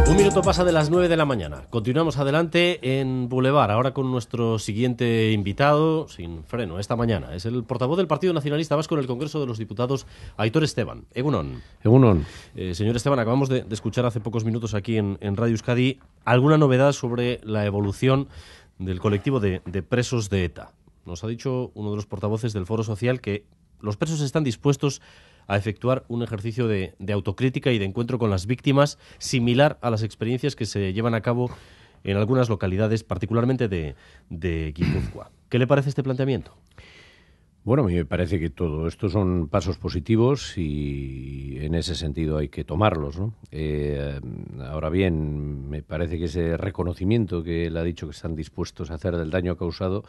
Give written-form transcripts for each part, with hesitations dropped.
Un minuto pasa de las 9 de la mañana. Continuamos adelante en Boulevard, ahora con nuestro siguiente invitado, sin freno, esta mañana. Es el portavoz del Partido Nacionalista Vasco en el Congreso de los Diputados, Aitor Esteban. Egunon. Egunon. Señor Esteban, acabamos de escuchar hace pocos minutos aquí en Radio Euskadi alguna novedad sobre la evolución del colectivo de presos de ETA. Nos ha dicho uno de los portavoces del Foro Social que los presos están dispuestos a efectuar un ejercicio de autocrítica y de encuentro con las víctimas similar a las experiencias que se llevan a cabo en algunas localidades, particularmente de Guipúzcoa. ¿Qué le parece este planteamiento? Bueno, a mí me parece que todo esto son pasos positivos y en ese sentido hay que tomarlos, ¿no? Ahora bien, me parece que ese reconocimiento que él ha dicho que están dispuestos a hacer del daño causado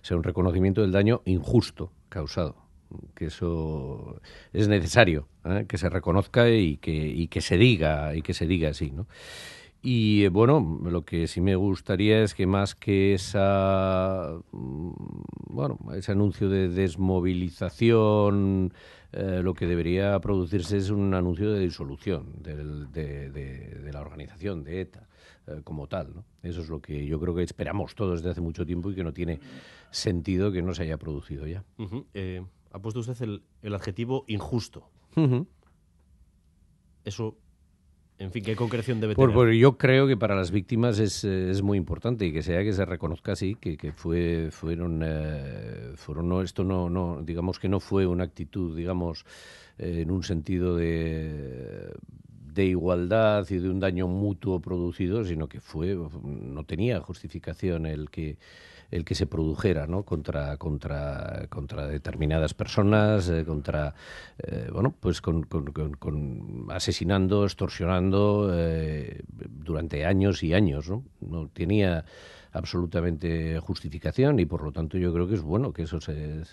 sea un reconocimiento del daño injusto causado, que eso es necesario, que se reconozca y que se diga así, ¿no? Y bueno, lo que sí me gustaría es que más que ese anuncio de desmovilización, lo que debería producirse es un anuncio de disolución de la organización de ETA como tal, ¿no? Eso es lo que yo creo que esperamos todos desde hace mucho tiempo y que no tiene sentido que no se haya producido ya. Uh-huh. Ha puesto usted el adjetivo injusto. Uh-huh. Eso, en fin, ¿qué concreción debe tener? Pues yo creo que para las víctimas es muy importante y que se reconozca así, que fueron esto no digamos que no fue una actitud, digamos, en un sentido de igualdad y de un daño mutuo producido, sino que no tenía justificación el que se produjera, ¿no? contra determinadas personas, asesinando, extorsionando durante años y años, ¿no? No tenía absolutamente justificación y por lo tanto yo creo que es bueno que eso se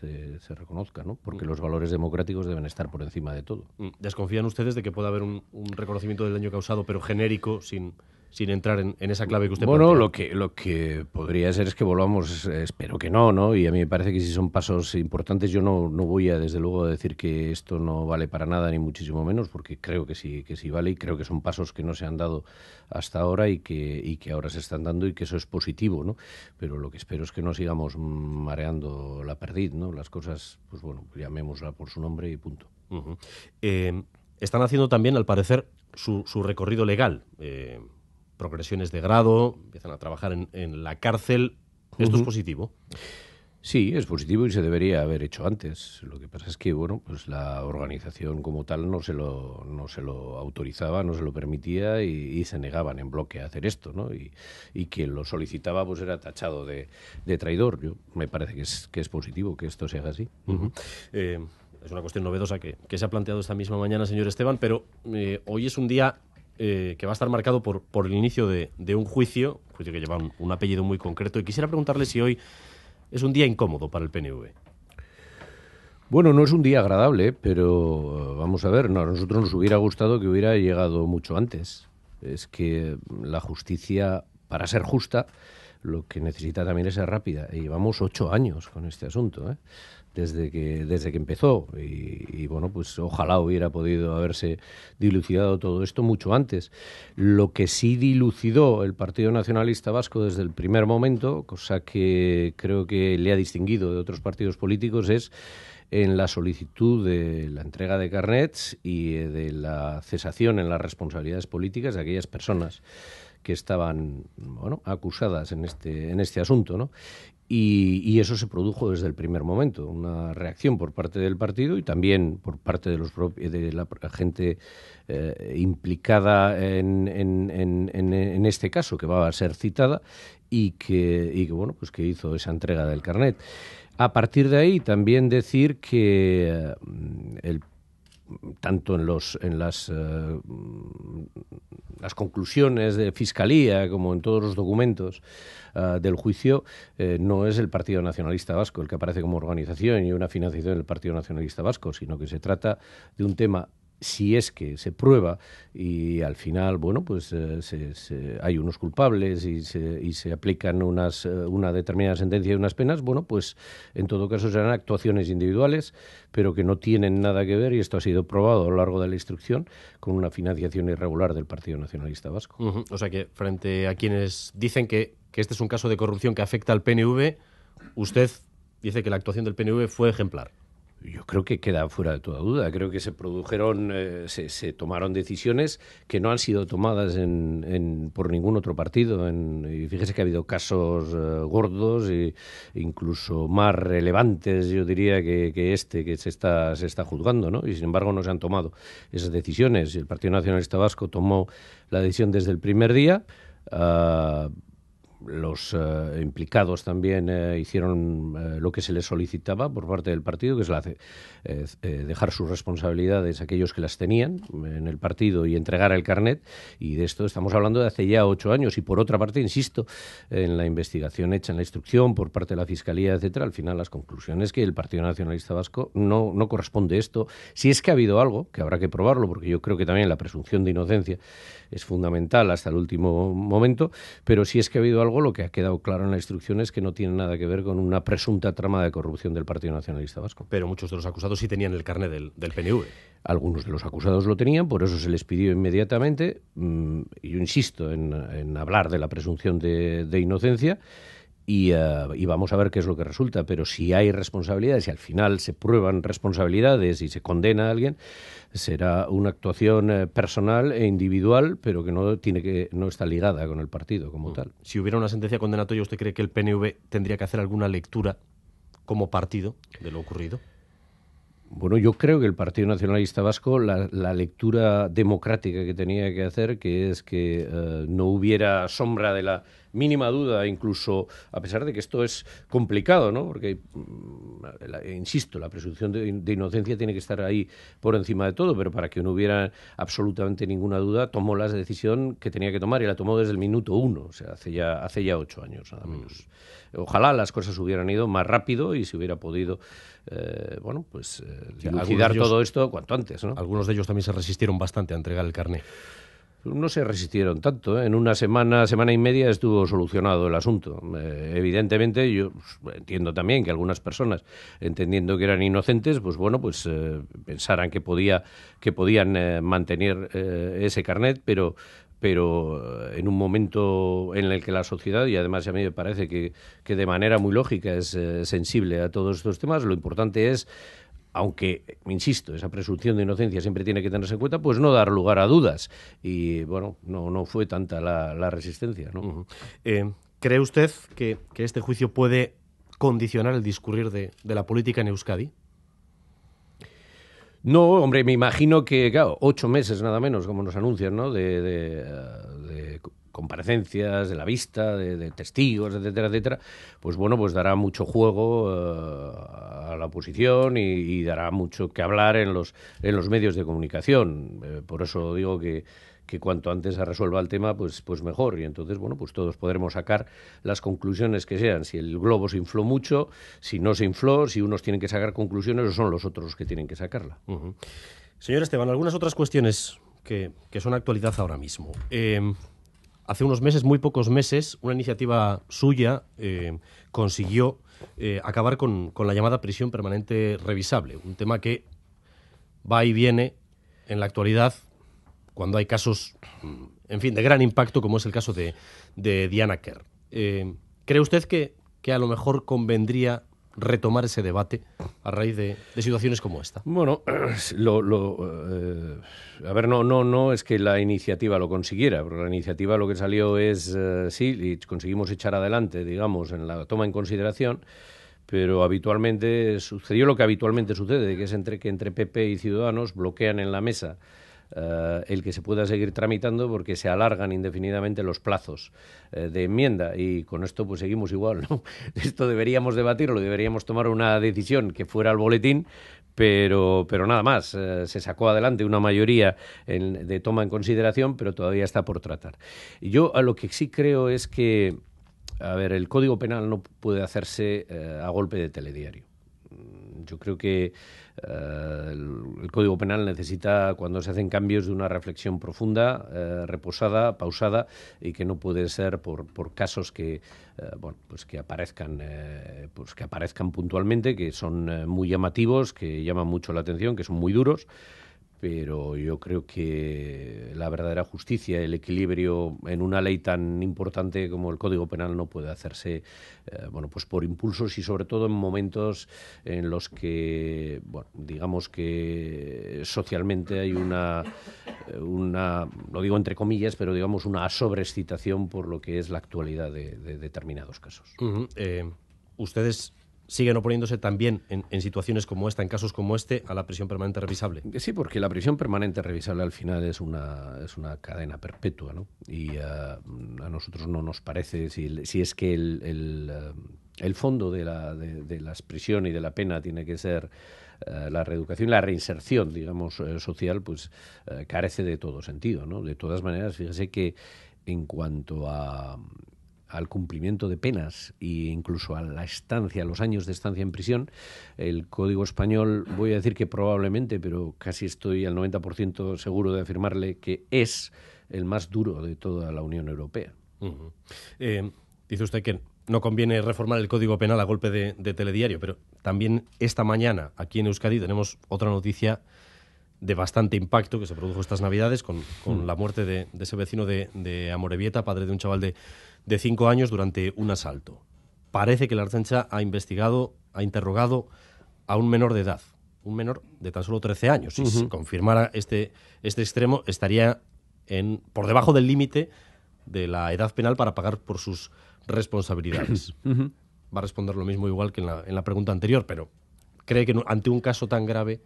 reconozca, ¿no? Porque los valores democráticos deben estar por encima de todo. ¿Desconfían ustedes de que pueda haber un reconocimiento del daño causado pero genérico sin entrar en esa clave que usted plantea? Bueno, lo que podría ser es que volvamos, espero que no, y a mí me parece que si son pasos importantes, yo no voy a, desde luego, a decir que esto no vale para nada, ni muchísimo menos, porque creo que sí vale, y creo que son pasos que no se han dado hasta ahora y que ahora se están dando y que eso es positivo, ¿no? Pero lo que espero es que no sigamos mareando la perdiz, ¿no? Las cosas, pues bueno, llamémosla por su nombre y punto. Uh-huh. Están haciendo también, al parecer, su recorrido legal, progresiones de grado, empiezan a trabajar en la cárcel. ¿Esto es positivo? Sí, es positivo y se debería haber hecho antes. Lo que pasa es que, bueno, pues la organización como tal no se lo autorizaba, no se lo permitía y se negaban en bloque a hacer esto, ¿no? Y quien lo solicitaba pues era tachado de traidor. Me parece que es positivo que esto se haga así. Uh-huh. Es una cuestión novedosa que se ha planteado esta misma mañana, señor Esteban, pero hoy es un día que va a estar marcado por el inicio de un juicio que lleva un apellido muy concreto, y quisiera preguntarle si hoy es un día incómodo para el PNV. Bueno, no es un día agradable, pero vamos a ver, a nosotros nos hubiera gustado que hubiera llegado mucho antes. Es que la justicia, para ser justa, lo que necesita también es ser rápida. Y llevamos 8 años con este asunto, desde que empezó y bueno, pues ojalá hubiera podido haberse dilucidado todo esto mucho antes. Lo que sí dilucidó el Partido Nacionalista Vasco desde el primer momento, cosa que creo que le ha distinguido de otros partidos políticos, es en la solicitud de la entrega de carnets y de la cesación en las responsabilidades políticas de aquellas personas que estaban, bueno, acusadas en este asunto, ¿no? Y eso se produjo desde el primer momento, una reacción por parte del partido y también por parte de la gente implicada en este caso, que va a ser citada y que bueno, pues que hizo esa entrega del carnet. A partir de ahí también decir que tanto en las conclusiones de Fiscalía como en todos los documentos del juicio, no es el Partido Nacionalista Vasco el que aparece como organización y una financiación del Partido Nacionalista Vasco, sino que se trata de un tema si es que se prueba y al final, bueno, pues hay unos culpables y se aplican una determinada sentencia y unas penas, bueno, pues en todo caso serán actuaciones individuales, pero que no tienen nada que ver, y esto ha sido probado a lo largo de la instrucción, con una financiación irregular del Partido Nacionalista Vasco. O sea que frente a quienes dicen que este es un caso de corrupción que afecta al PNV, usted dice que la actuación del PNV fue ejemplar. Yo creo que queda fuera de toda duda. Creo que se produjeron, se tomaron decisiones que no han sido tomadas por ningún otro partido. Y fíjese que ha habido casos gordos e incluso más relevantes, yo diría, que se está juzgando, ¿no? Y sin embargo no se han tomado esas decisiones. El Partido Nacionalista Vasco tomó la decisión desde el primer día. Los implicados también hicieron lo que se les solicitaba por parte del partido, que es dejar sus responsabilidades a aquellos que las tenían en el partido y entregar el carnet, y de esto estamos hablando de hace ya 8 años. Y por otra parte, insisto, en la investigación hecha, en la instrucción por parte de la Fiscalía, etcétera, al final las conclusiones que el Partido Nacionalista Vasco no corresponde esto. Si es que ha habido algo, que habrá que probarlo, porque yo creo que también la presunción de inocencia es fundamental hasta el último momento, pero si es que ha habido algo, lo que ha quedado claro en la instrucción es que no tiene nada que ver con una presunta trama de corrupción del Partido Nacionalista Vasco. Pero muchos de los acusados sí tenían el carné del PNV. Algunos de los acusados lo tenían, por eso se les pidió inmediatamente, y yo insisto en hablar de la presunción de inocencia, y vamos a ver qué es lo que resulta. Pero si hay responsabilidades y al final se prueban responsabilidades y se condena a alguien, será una actuación personal e individual, pero que no está ligada con el partido como tal. Si hubiera una sentencia condenatoria, ¿usted cree que el PNV tendría que hacer alguna lectura como partido de lo ocurrido? Bueno, yo creo que el Partido Nacionalista Vasco, la lectura democrática que tenía que hacer, que es que no hubiera sombra de la mínima duda, incluso a pesar de que esto es complicado, ¿no? Porque, insisto, la presunción de inocencia tiene que estar ahí por encima de todo, pero para que no hubiera absolutamente ninguna duda, tomó la decisión que tenía que tomar, y la tomó desde el minuto 1, o sea, hace ya 8 años, nada menos. Ojalá las cosas hubieran ido más rápido y se hubiera podido dilucidar todo esto cuanto antes, ¿no? Algunos de ellos también se resistieron bastante a entregar el carné. No se resistieron tanto, ¿eh? En una semana y media estuvo solucionado el asunto. Evidentemente, yo entiendo también que algunas personas, entendiendo que eran inocentes, pensaran que podían mantener ese carnet, pero en un momento en el que la sociedad, y además a mí me parece que de manera muy lógica es sensible a todos estos temas, lo importante es, aunque, insisto, esa presunción de inocencia siempre tiene que tenerse en cuenta, pues no dar lugar a dudas. Y, bueno, no fue tanta la resistencia, ¿no? ¿Cree usted que este juicio puede condicionar el discurrir de la política en Euskadi? No, hombre, me imagino que, claro, 8 meses nada menos, como nos anuncian, ¿no?, de comparecencias, de la vista, de testigos, etcétera, etcétera, pues bueno, pues dará mucho juego a la oposición y dará mucho que hablar en los medios de comunicación. Por eso digo que cuanto antes se resuelva el tema, pues mejor. Y entonces, bueno, pues todos podremos sacar las conclusiones que sean. Si el globo se infló mucho, si no se infló, si unos tienen que sacar conclusiones o son los otros los que tienen que sacarla. Señor Esteban, algunas otras cuestiones que son actualidad ahora mismo. Hace unos meses, muy pocos meses, una iniciativa suya consiguió acabar con la llamada prisión permanente revisable, un tema que va y viene en la actualidad cuando hay casos, en fin, de gran impacto, como es el caso de Diana Quer. ¿Cree usted que a lo mejor convendría retomar ese debate a raíz de situaciones como esta? Bueno, no es que la iniciativa lo consiguiera, porque la iniciativa lo que salió es, y conseguimos echar adelante, digamos, en la toma en consideración, pero habitualmente sucedió lo que habitualmente sucede, que es que entre PP y Ciudadanos bloquean en la mesa el que se pueda seguir tramitando porque se alargan indefinidamente los plazos de enmienda, y con esto pues seguimos igual, ¿no? Esto deberíamos debatirlo, deberíamos tomar una decisión que fuera al boletín, pero nada más. Se sacó adelante una mayoría de toma en consideración, pero todavía está por tratar. Y yo a lo que sí creo es que, el Código Penal no puede hacerse a golpe de telediario. Yo creo que el Código Penal necesita, cuando se hacen cambios, de una reflexión profunda, reposada, pausada, y que no puede ser por casos que que aparezcan puntualmente, que son muy llamativos, que llaman mucho la atención, que son muy duros. Pero yo creo que la verdadera justicia, el equilibrio en una ley tan importante como el Código Penal no puede hacerse por impulsos, y sobre todo en momentos en los que, digamos que socialmente hay una, lo digo entre comillas, pero digamos una sobreexcitación por lo que es la actualidad de determinados casos. Ustedes siguen oponiéndose también en situaciones como esta, en casos como este, a la prisión permanente revisable. Sí, porque la prisión permanente revisable al final es una cadena perpetua, ¿no? Y a nosotros no nos parece, si es que el fondo de las prisiones y de la pena tiene que ser la reeducación y la reinserción, digamos, social, pues carece de todo sentido, ¿no? De todas maneras, fíjese que en cuanto al cumplimiento de penas e incluso a la estancia, a los años de estancia en prisión, el Código Español, voy a decir que probablemente, pero casi estoy al 90% seguro de afirmarle que es el más duro de toda la Unión Europea. Uh-huh. Dice usted que no conviene reformar el Código Penal a golpe de telediario, pero también esta mañana aquí en Euskadi tenemos otra noticia de bastante impacto que se produjo estas Navidades con la muerte de ese vecino de Amorebieta, padre de un chaval de 5 años, durante un asalto. Parece que la Ertzaintza ha interrogado a un menor de edad, un menor de tan solo 13 años. Si se confirmara este extremo, estaría por debajo del límite de la edad penal para pagar por sus responsabilidades. Va a responder lo mismo igual que en la pregunta anterior, pero ¿cree que ante un caso tan grave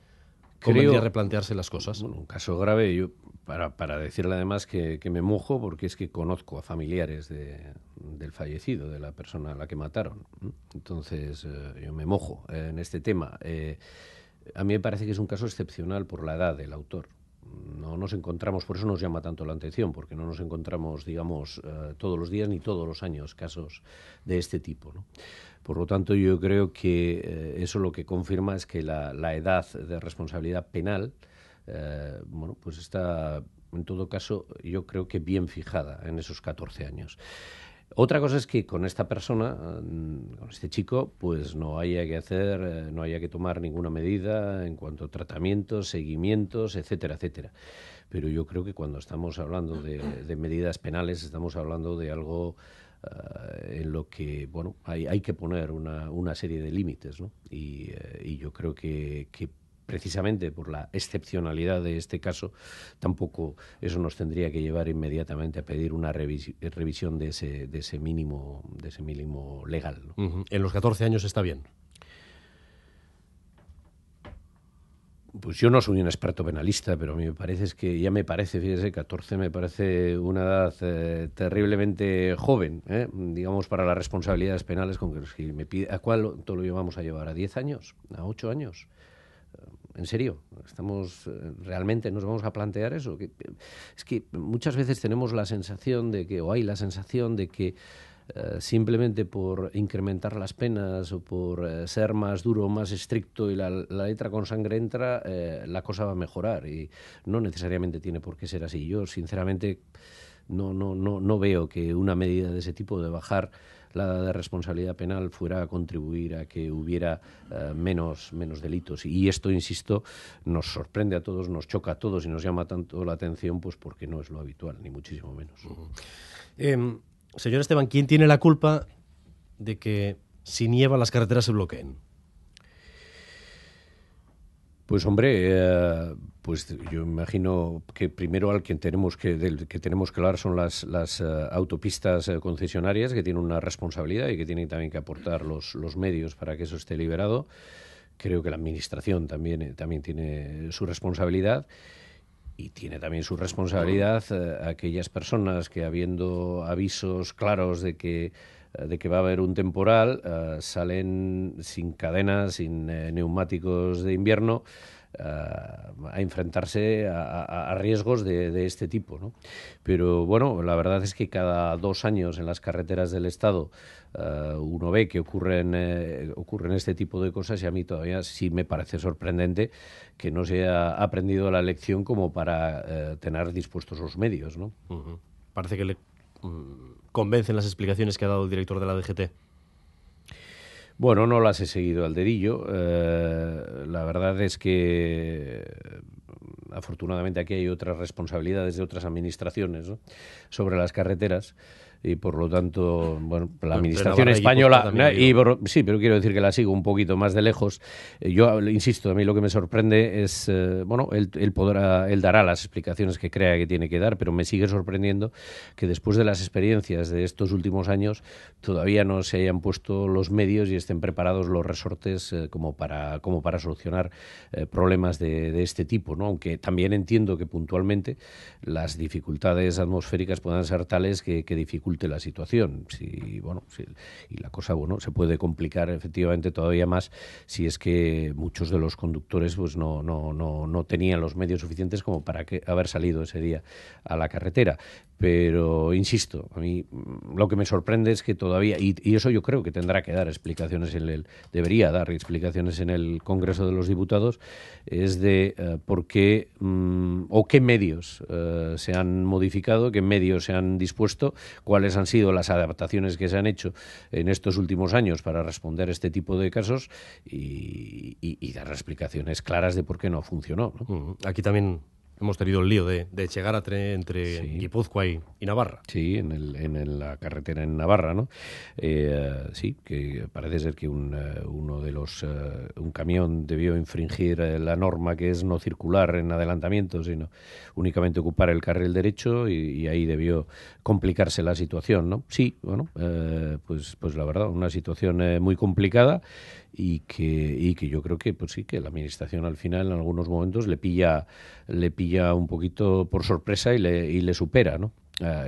convendría replantearse las cosas? Bueno, un caso grave, yo para decirle además que me mojo, porque es que conozco a familiares del fallecido, de la persona a la que mataron. Entonces, yo me mojo en este tema. A mí me parece que es un caso excepcional por la edad del autor. No nos encontramos, por eso nos llama tanto la atención, porque no nos encontramos, digamos, todos los días ni todos los años casos de este tipo, ¿no? Por lo tanto, yo creo que eso lo que confirma es que la edad de responsabilidad penal, pues está, en todo caso, yo creo que bien fijada en esos 14 años. Otra cosa es que con esta persona, con este chico, pues no haya que tomar ninguna medida en cuanto a tratamientos, seguimientos, etcétera, etcétera. Pero yo creo que cuando estamos hablando de medidas penales, estamos hablando de algo en lo que hay que poner una serie de límites, ¿no? Y yo creo que precisamente por la excepcionalidad de este caso, tampoco eso nos tendría que llevar inmediatamente a pedir una revisión de ese mínimo legal, ¿no? Uh-huh. En los 14 años está bien. Pues yo no soy un experto penalista, pero a mí fíjese, 14 me parece una edad terriblemente joven, digamos, para las responsabilidades penales, con que si me pide, ¿a cuál lo llevamos a llevar? ¿A 10 años? ¿A 8 años? ¿En serio? ¿Realmente nos vamos a plantear eso? Es que muchas veces tenemos la sensación de que, simplemente por incrementar las penas o por ser más duro, más estricto y la letra con sangre entra, la cosa va a mejorar, y no necesariamente tiene por qué ser así. Yo, sinceramente, no veo que una medida de ese tipo, de bajar la edad de responsabilidad penal, fuera a contribuir a que hubiera menos delitos. Y esto, insisto, nos sorprende a todos, nos choca a todos y nos llama tanto la atención, pues porque no es lo habitual, ni muchísimo menos. Señor Esteban, ¿quién tiene la culpa de que si nieva las carreteras se bloqueen? Pues hombre, pues yo imagino que primero del que tenemos que hablar son las autopistas concesionarias, que tienen una responsabilidad y que tienen también que aportar los medios para que eso esté liberado. Creo que la Administración también tiene su responsabilidad. Y tiene también su responsabilidad aquellas personas que, habiendo avisos claros de que va a haber un temporal, salen sin cadenas, sin neumáticos de invierno, a enfrentarse a riesgos de este tipo, ¿no? Pero bueno, la verdad es que cada 2 años en las carreteras del Estado uno ve que ocurren este tipo de cosas, y a mí todavía sí me parece sorprendente que no se haya aprendido la lección como para tener dispuestos los medios, ¿no? Uh-huh. Parece que le convencen las explicaciones que ha dado el director de la DGT. Bueno, no las he seguido al dedillo. La verdad es que afortunadamente aquí hay otras responsabilidades de otras administraciones, ¿no?, sobre las carreteras, y por lo tanto, bueno, la administración española, sí, pero quiero decir que la sigo un poquito más de lejos. Yo insisto, a mí lo que me sorprende es, bueno, él dará las explicaciones que crea que tiene que dar, pero me sigue sorprendiendo que después de las experiencias de estos últimos años todavía no se hayan puesto los medios y estén preparados los resortes como para solucionar problemas de este tipo, ¿no? Aunque también entiendo que puntualmente las dificultades atmosféricas puedan ser tales que dificulten la situación. Y la cosa, bueno, se puede complicar efectivamente todavía más si es que muchos de los conductores pues no tenían los medios suficientes como para haber salido ese día a la carretera. Pero insisto, a mí lo que me sorprende es que todavía, y eso yo creo que tendrá que dar explicaciones debería dar explicaciones en el Congreso de los Diputados, es de por qué o qué medios se han modificado, qué medios se han dispuesto, cuáles han sido las adaptaciones que se han hecho en estos últimos años para responder a este tipo de casos, y dar explicaciones claras de por qué no funcionó, ¿no? Aquí también hemos tenido el lío de Echegárate entre Guipúzcoa y Navarra. Sí, en la carretera en Navarra, ¿no? Sí, que parece ser que un camión debió infringir la norma, que es no circular en adelantamiento, sino únicamente ocupar el carril derecho, y ahí debió complicarse la situación, ¿no? Sí, bueno, pues la verdad, una situación muy complicada, y que yo creo que pues sí, que la administración al final en algunos momentos le pilla un poquito por sorpresa y le supera, ¿no?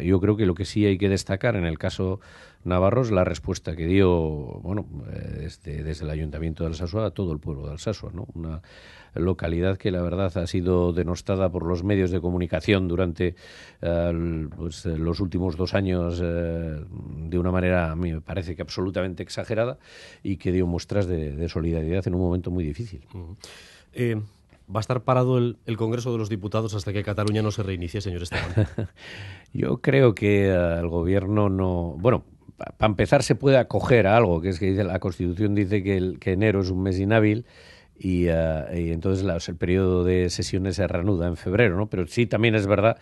Yo creo que lo que sí hay que destacar en el caso navarro es la respuesta que dio, bueno, desde el Ayuntamiento de Alsasua a todo el pueblo de Alsasua, ¿no? Una localidad que la verdad ha sido denostada por los medios de comunicación durante los últimos 2 años de una manera, a mí me parece que absolutamente exagerada, y que dio muestras de solidaridad en un momento muy difícil. ¿Va a estar parado el Congreso de los Diputados hasta que Cataluña no se reinicie, señor Esteban? Yo creo que el Gobierno no... Bueno, para empezar se puede acoger a algo, que es que dice, la Constitución dice que enero es un mes inhábil, y entonces el periodo de sesiones se reanuda en febrero, ¿no? Pero sí, también es verdad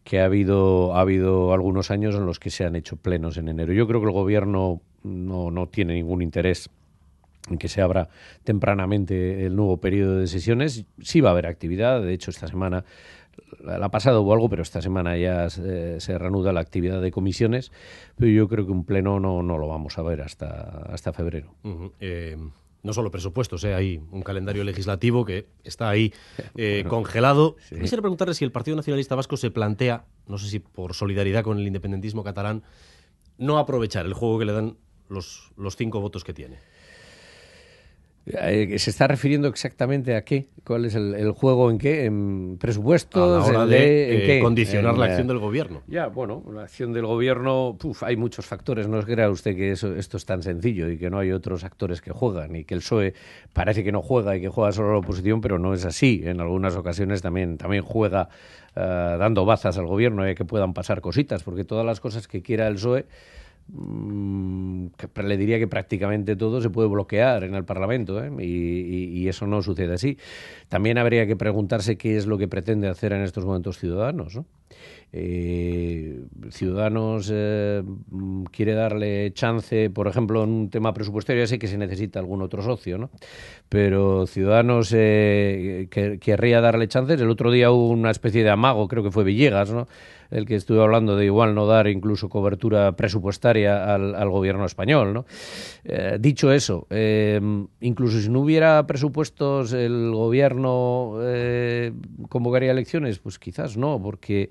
que ha habido algunos años en los que se han hecho plenos en enero. Yo creo que el Gobierno no tiene ningún interés en que se abra tempranamente el nuevo periodo de sesiones. Sí va a haber actividad, de hecho esta semana, la pasada hubo algo, pero esta semana ya se reanuda la actividad de comisiones, pero yo creo que un pleno no lo vamos a ver hasta febrero. Uh-huh. No solo presupuestos, hay un calendario legislativo que está ahí congelado. Sí. Quisiera preguntarle si el Partido Nacionalista Vasco se plantea, no sé si por solidaridad con el independentismo catalán, no aprovechar el juego que le dan los 5 votos que tiene. ¿Se está refiriendo exactamente a qué? ¿Cuál es el juego? ¿En qué? ¿En presupuestos? A la hora de condicionar la acción del gobierno. Ya, bueno, la acción del gobierno, hay muchos factores. No es crea usted que esto es tan sencillo y que no hay otros actores que juegan, y que el PSOE parece que no juega y que juega solo la oposición, pero no es así. En algunas ocasiones también juega dando bazas al gobierno, que puedan pasar cositas, porque todas las cosas que quiera el PSOE, le diría que prácticamente todo se puede bloquear en el Parlamento, y eso no sucede así. También habría que preguntarse qué es lo que pretende hacer en estos momentos Ciudadanos, ¿no? Ciudadanos quiere darle chance, por ejemplo, en un tema presupuestario. Ya sé que se necesita algún otro socio, ¿no? Pero Ciudadanos querría darle chances. El otro día hubo una especie de amago, creo que fue Villegas, ¿no?, el que estuvo hablando de igual no dar incluso cobertura presupuestaria al gobierno español, ¿no? Dicho eso, incluso si no hubiera presupuestos, ¿el gobierno convocaría elecciones? Pues quizás no, porque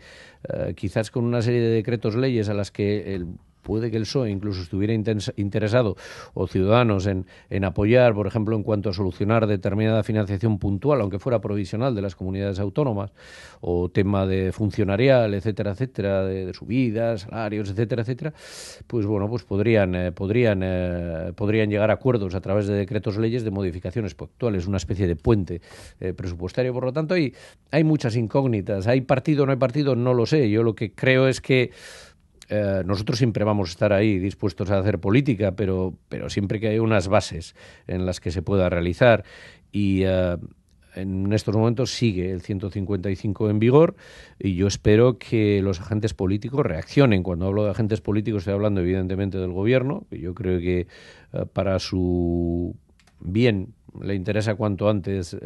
quizás con una serie de decretos leyes a las que puede que el PSOE incluso estuviera interesado, o Ciudadanos, en apoyar, por ejemplo, en cuanto a solucionar determinada financiación puntual, aunque fuera provisional, de las comunidades autónomas, o tema de funcionarial, etcétera, etcétera, de subidas, salarios, etcétera, etcétera, pues bueno, pues podrían llegar a acuerdos a través de decretos leyes de modificaciones puntuales, una especie de puente presupuestario. Por lo tanto, hay muchas incógnitas. ¿Hay partido o no hay partido? No lo sé. Yo lo que creo es que nosotros siempre vamos a estar ahí dispuestos a hacer política, pero siempre que hay unas bases en las que se pueda realizar. Y en estos momentos sigue el 155 en vigor, y yo espero que los agentes políticos reaccionen. Cuando hablo de agentes políticos estoy hablando evidentemente del gobierno, que yo creo que para su bien le interesa cuanto antes,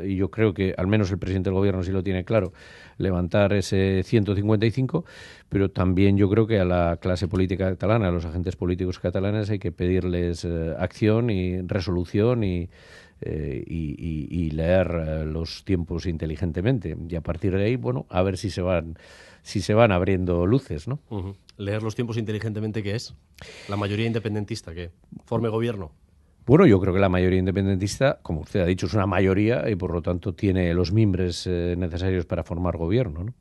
y yo creo que al menos el presidente del gobierno sí lo tiene claro, levantar ese 155, pero también yo creo que a la clase política catalana, a los agentes políticos catalanes, hay que pedirles acción y resolución y leer los tiempos inteligentemente. Y a partir de ahí, bueno, a ver si se van abriendo luces, ¿no? Uh-huh. Leer los tiempos inteligentemente, ¿qué es? La mayoría independentista, que forme gobierno. Bueno, yo creo que la mayoría independentista, como usted ha dicho, es una mayoría y por lo tanto tiene los mimbres necesarios para formar gobierno, ¿no?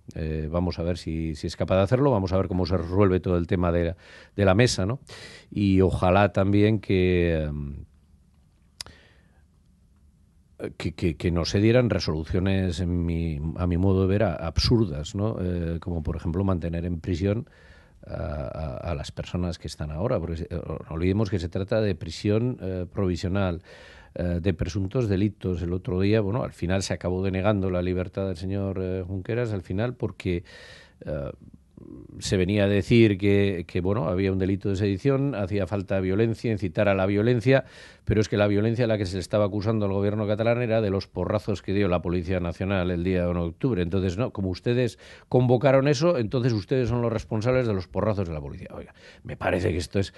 Vamos a ver si es capaz de hacerlo, vamos a ver cómo se resuelve todo el tema de la mesa, ¿no? Y ojalá también que no se dieran resoluciones, a mi modo de ver, absurdas, ¿no? Como por ejemplo mantener en prisión a las personas que están ahora, porque no olvidemos que se trata de prisión provisional, de presuntos delitos. El otro día, bueno, al final se acabó denegando la libertad del señor Junqueras, al final, porque se venía a decir que bueno, había un delito de sedición, hacía falta violencia, incitar a la violencia, pero es que la violencia a la que se le estaba acusando al gobierno catalán era de los porrazos que dio la Policía Nacional el día 1 de octubre. Entonces, no, como ustedes convocaron eso, entonces ustedes son los responsables de los porrazos de la policía. Oiga, me parece que esto es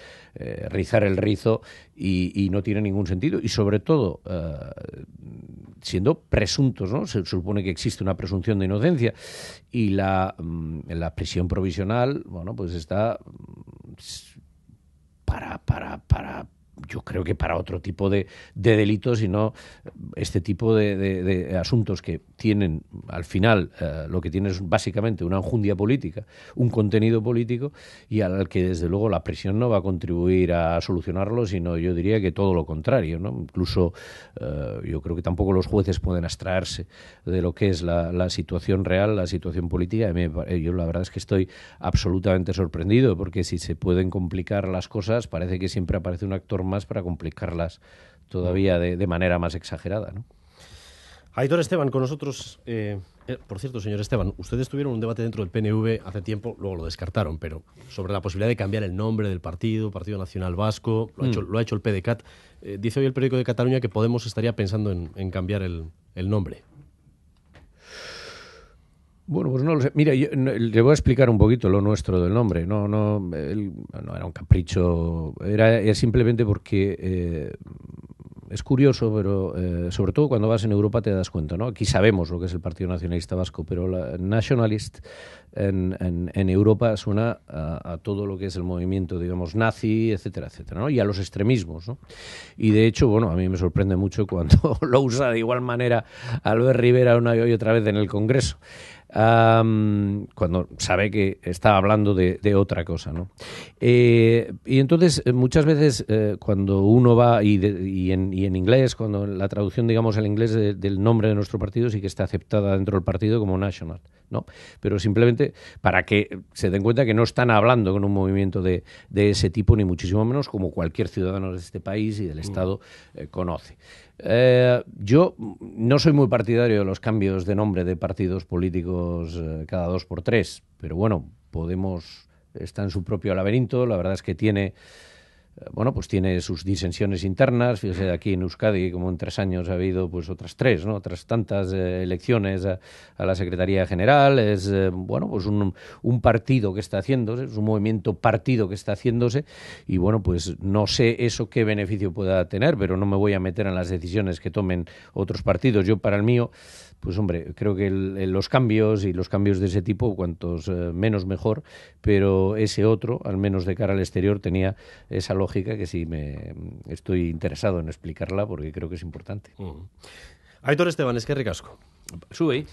rizar el rizo y no tiene ningún sentido. Y sobre todo, siendo presuntos, ¿no? Se supone que existe una presunción de inocencia y la prisión provisional, bueno, pues está para yo creo que para otro tipo de delitos y no este tipo de asuntos que tienen, al final, lo que tiene es básicamente una enjundia política, un contenido político, y al que desde luego la prisión no va a contribuir a solucionarlo, sino yo diría que todo lo contrario, ¿no? Incluso yo creo que tampoco los jueces pueden abstraerse de lo que es la situación real, la situación política. Yo la verdad es que estoy absolutamente sorprendido, porque si se pueden complicar las cosas, parece que siempre aparece un actor más para complicarlas todavía de manera más exagerada, ¿no? Aitor Esteban con nosotros. Por cierto, señor Esteban, ustedes tuvieron un debate dentro del PNV hace tiempo, luego lo descartaron, pero sobre la posibilidad de cambiar el nombre del Partido Nacional Vasco, lo ha hecho el PDeCAT. Dice hoy el periódico de Cataluña que Podemos estaría pensando en cambiar el nombre. Bueno, pues no lo sé. Mira, yo le voy a explicar un poquito lo nuestro del nombre. No era un capricho, era simplemente porque es curioso, pero sobre todo cuando vas en Europa te das cuenta, ¿no? Aquí sabemos lo que es el Partido Nacionalista Vasco, pero la nationalist en Europa suena a todo lo que es el movimiento, digamos, nazi, etcétera, etcétera, ¿no? Y a los extremismos, ¿no? Y de hecho, bueno, a mí me sorprende mucho cuando lo usa de igual manera Albert Rivera una y otra vez en el Congreso. Cuando sabe que está hablando de otra cosa, ¿no? Y entonces muchas veces cuando uno va y en inglés, cuando la traducción, digamos, al inglés del nombre de nuestro partido sí que está aceptada dentro del partido como national, ¿no? Pero simplemente para que se den cuenta que no están hablando con un movimiento de ese tipo, ni muchísimo menos, como cualquier ciudadano de este país y del Estado conoce. Yo no soy muy partidario de los cambios de nombre de partidos políticos cada 2 por 3, pero bueno, Podemos está en su propio laberinto. La verdad es que tiene bueno, pues tiene sus disensiones internas. Fíjese, aquí en Euskadi, como en 3 años ha habido pues otras 3, ¿no? Otras tantas elecciones a la Secretaría General. Es, bueno, pues un partido que está haciéndose, es un movimiento partido que está haciéndose, y bueno, pues no sé eso qué beneficio pueda tener, pero no me voy a meter en las decisiones que tomen otros partidos. Yo, para el mío, pues hombre, creo que los cambios de ese tipo, cuantos menos mejor, pero ese otro, al menos de cara al exterior, tenía esa lógica que sí me estoy interesado en explicarla porque creo que es importante. Aitor Esteban, eskerrik asko. Zuei.